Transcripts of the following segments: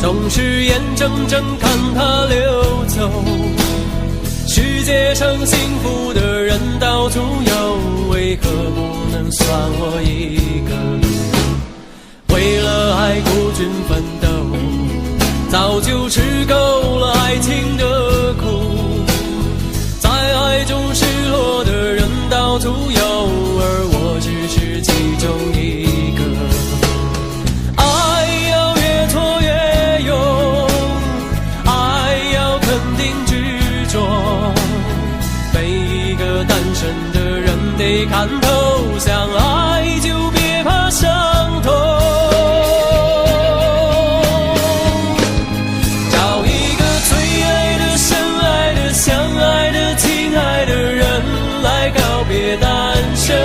总是眼睁睁看它流走。世界上幸福的人到处有，为何不能算我一个？为了爱孤军奋斗，早就吃够了爱情的苦。在爱中失落的人到处有，而我只是其中一个。爱要越挫越勇，爱要肯定执着，每一个单身的人得看透，相爱就别怕伤痛。找一个最爱的、深爱的、相爱的、亲爱的人来告别单身，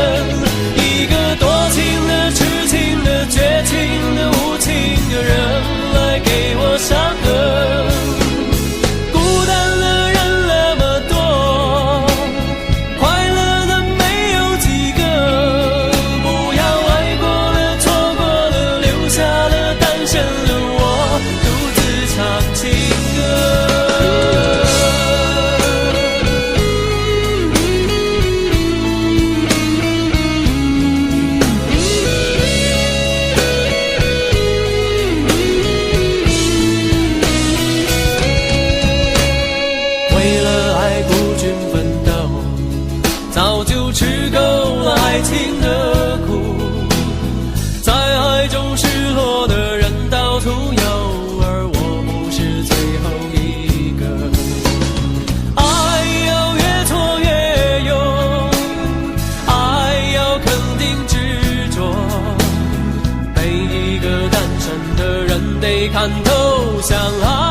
一个多情的、痴情的、绝情的、无情的人来给我伤痕。孤单的人那么多，快乐的没有几个，不要爱过了、错过了，留下了单身的我，独自唱情歌。为了爱孤军奋斗，早就吃够了爱情的苦。在爱中失落的人到处有，而我不是最后一个。爱要越挫越勇，爱要肯定执着，每一个单身的人得看透，相爱